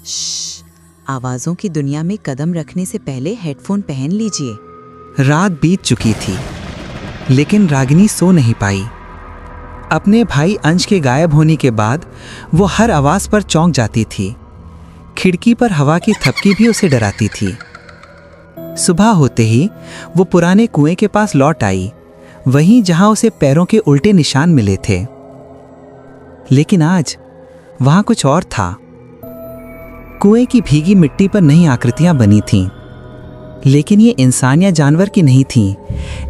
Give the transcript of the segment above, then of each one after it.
आवाज़ों की दुनिया में कदम रखने से पहले हेडफोन पहन लीजिए। रात बीत चुकी थी, लेकिन रागिनी सो नहीं पाई। अपने भाई अंश के गायब होने के बाद वो हर आवाज़ पर चौंक जाती थी। खिड़की पर हवा की थपकी भी उसे डराती थी। सुबह होते ही वो पुराने कुएं के पास लौट आई, वहीं जहां उसे पैरों के उल्टे निशान मिले थे। लेकिन आज वहां कुछ और था। कुएं की भीगी मिट्टी पर नई आकृतियां बनी थीं, लेकिन ये इंसान या जानवर की नहीं थीं।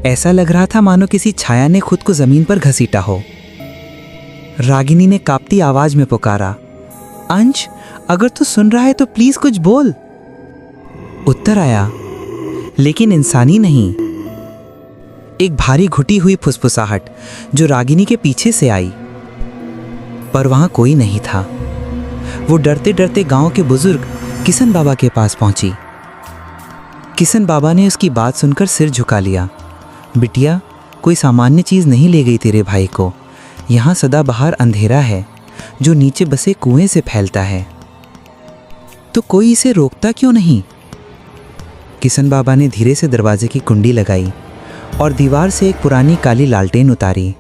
ऐसा लग रहा था मानो किसी छाया ने खुद को जमीन पर घसीटा हो। रागिनी ने कांपती आवाज में पुकारा, अंश, अगर तू सुन रहा है तो प्लीज कुछ बोल। उत्तर आया, लेकिन इंसानी नहीं। एक भारी घुटी हुई फुसफुसाहट जो रागिनी के पीछे से आई, पर वहां कोई नहीं था। वो डरते डरते गांव के बुजुर्ग किशन बाबा के पास पहुंची। किशन बाबा ने उसकी बात सुनकर सिर झुका लिया। बिटिया, कोई सामान्य चीज नहीं ले गई तेरे भाई को। यहां सदाबहार अंधेरा है जो नीचे बसे कुएं से फैलता है। तो कोई इसे रोकता क्यों नहीं? किशन बाबा ने धीरे से दरवाजे की कुंडी लगाई और दीवार से एक पुरानी काली लालटेन उतारी,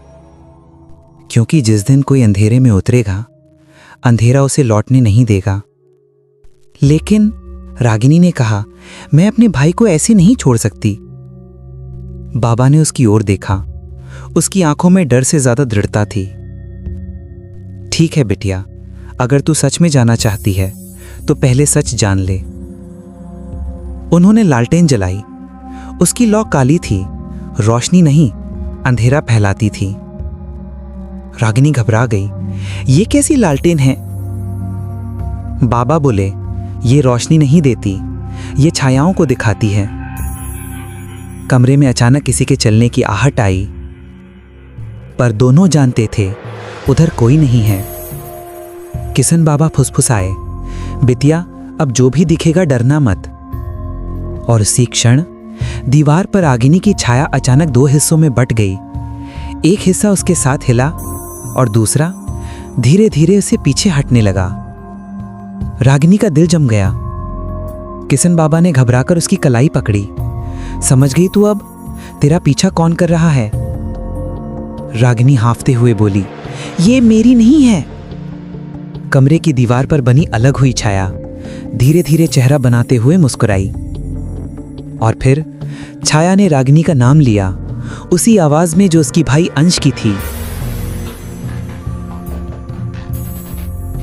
क्योंकि जिस दिन कोई अंधेरे में उतरेगा, अंधेरा उसे लौटने नहीं देगा। लेकिन रागिनी ने कहा, मैं अपने भाई को ऐसे नहीं छोड़ सकती। बाबा ने उसकी ओर देखा। उसकी आंखों में डर से ज्यादा दृढ़ता थी। ठीक है बिटिया, अगर तू सच में जाना चाहती है तो पहले सच जान ले। उन्होंने लालटेन जलाई। उसकी लौ काली थी, रोशनी नहीं, अंधेरा फैलाती थी। रागिनी घबरा गई। ये कैसी लालटेन है? बाबा बोले, ये रोशनी नहीं देती, ये छायाओं को दिखाती है। कमरे में अचानक किसी के चलने की आहट आई, पर दोनों जानते थे उधर कोई नहीं है। किशन बाबा फुसफुसाए, बिटिया, अब जो भी दिखेगा डरना मत। और उसी क्षण दीवार पर रागिनी की छाया अचानक दो हिस्सों में बट गई। एक हिस्सा उसके साथ हिला और दूसरा धीरे धीरे उसे पीछे हटने लगा। रागिनी का दिल जम गया। किशन बाबा ने घबराकर उसकी कलाई पकड़ी। समझ गई तू अब तेरा पीछा कौन कर रहा है? रागिनी हांफते हुए बोली, ये मेरी नहीं है। कमरे की दीवार पर बनी अलग हुई छाया धीरे धीरे चेहरा बनाते हुए मुस्कुराई। और फिर छाया ने रागिनी का नाम लिया, उसी आवाज में जो उसकी भाई अंश की थी।